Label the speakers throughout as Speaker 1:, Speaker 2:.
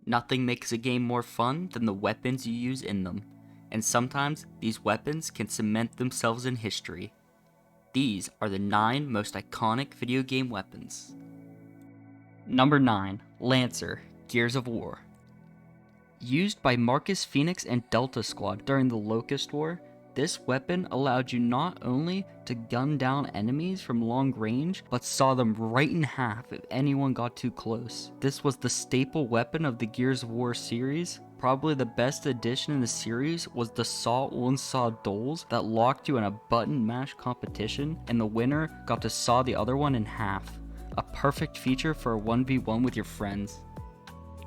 Speaker 1: Nothing makes a game more fun than the weapons you use in them, and sometimes these weapons can cement themselves in history. These are the 9 most iconic video game weapons. Number 9. Lancer, Gears of War. Used by Marcus Phoenix and Delta Squad during the Locust War, this weapon allowed you not only to gun down enemies from long range, but saw them right in half if anyone got too close. This was the staple weapon of the Gears of War series. Probably the best addition in the series was the Saw 1 Saw duels that locked you in a button mash competition, and the winner got to saw the other one in half. A perfect feature for a 1v1 with your friends.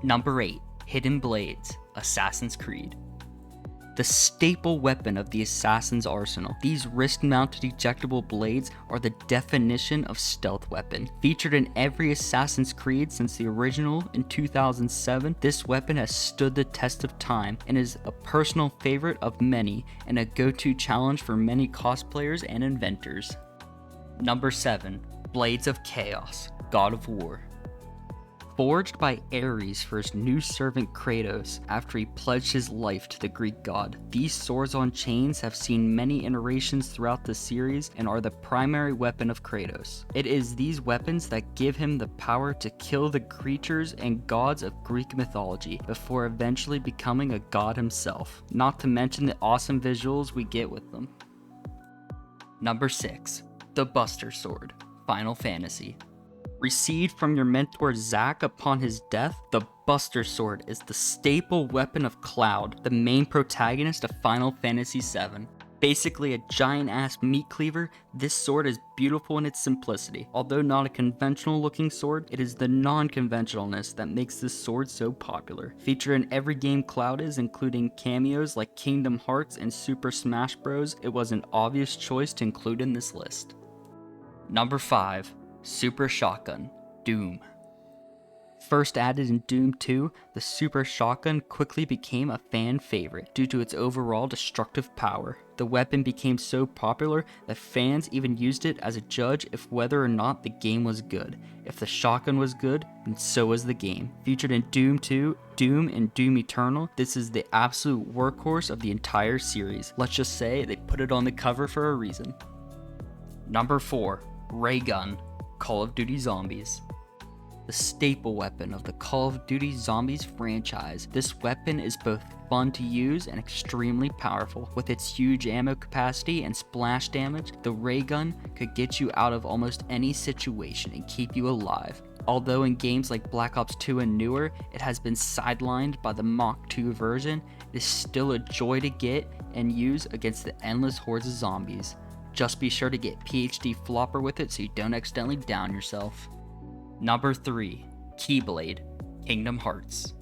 Speaker 1: Number 8. Hidden Blades, Assassin's Creed. The staple weapon of the Assassin's arsenal, these wrist-mounted ejectable blades are the definition of stealth weapon. Featured in every Assassin's Creed since the original in 2007, this weapon has stood the test of time and is a personal favorite of many and a go-to challenge for many cosplayers and inventors. Number 7. Blades of Chaos, God of War. Forged by Ares for his new servant Kratos after he pledged his life to the Greek god. These swords on chains have seen many iterations throughout the series and are the primary weapon of Kratos. It is these weapons that give him the power to kill the creatures and gods of Greek mythology before eventually becoming a god himself, not to mention the awesome visuals we get with them. Number 6. The Buster Sword, Final Fantasy. Received from your mentor Zack upon his death, the Buster Sword is the staple weapon of Cloud, the main protagonist of Final Fantasy VII. Basically a giant-ass meat cleaver, this sword is beautiful in its simplicity. Although not a conventional looking sword, it is the non-conventionalness that makes this sword so popular. Featured in every game Cloud is, including cameos like Kingdom Hearts and Super Smash Bros., it was an obvious choice to include in this list. Number 5. Super Shotgun, Doom. First added in Doom 2, the Super Shotgun quickly became a fan favorite due to its overall destructive power. The weapon became so popular that fans even used it as a judge if whether or not the game was good. If the shotgun was good, then so was the game. Featured in Doom 2, Doom, and Doom Eternal, this is the absolute workhorse of the entire series. Let's just say they put it on the cover for a reason. Number 4. Ray Gun, Call of Duty Zombies. The staple weapon of the Call of Duty Zombies franchise, this weapon is both fun to use and extremely powerful. With its huge ammo capacity and splash damage, the ray gun could get you out of almost any situation and keep you alive. Although in games like Black Ops 2 and newer, it has been sidelined by the Mach 2 version, it is still a joy to get and use against the endless hordes of zombies. Just be sure to get PhD Flopper with it so you don't accidentally down yourself. Number 3. Keyblade, Kingdom Hearts.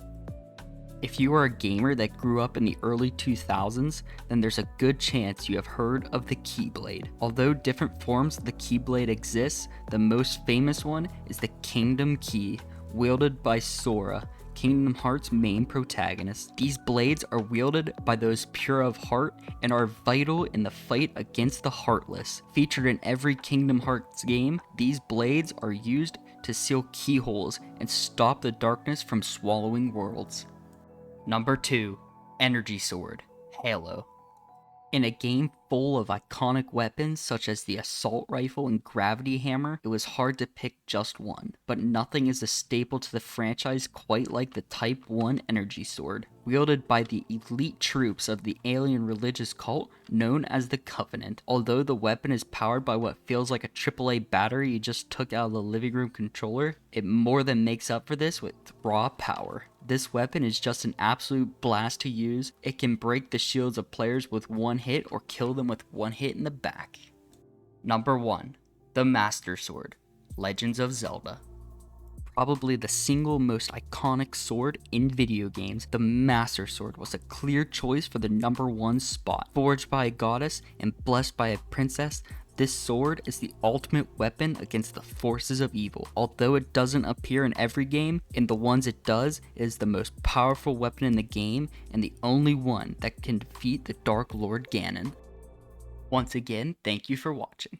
Speaker 1: If you are a gamer that grew up in the early 2000s, then there's a good chance you have heard of the Keyblade. Although different forms of the Keyblade exist, the most famous one is the Kingdom Key, wielded by Sora, Kingdom Hearts' main protagonist. These blades are wielded by those pure of heart and are vital in the fight against the heartless. Featured in every Kingdom Hearts game, these blades are used to seal keyholes and stop the darkness from swallowing worlds. Number 2. Energy Sword, Halo. In a game full of iconic weapons such as the assault rifle and gravity hammer, it was hard to pick just one, but nothing is a staple to the franchise quite like the Type 1 energy sword. Wielded by the elite troops of the alien religious cult known as the Covenant. Although the weapon is powered by what feels like a AAA battery you just took out of the living room controller, it more than makes up for this with raw power. This weapon is just an absolute blast to use. It can break the shields of players with one hit or kill them with one hit in the back. Number 1. The Master Sword, Legends of Zelda. Probably the single most iconic sword in video games, the Master Sword was a clear choice for the number 1 spot. Forged by a goddess and blessed by a princess, this sword is the ultimate weapon against the forces of evil. Although it doesn't appear in every game, in the ones it does, it is the most powerful weapon in the game and the only one that can defeat the Dark Lord Ganon. Once again, thank you for watching.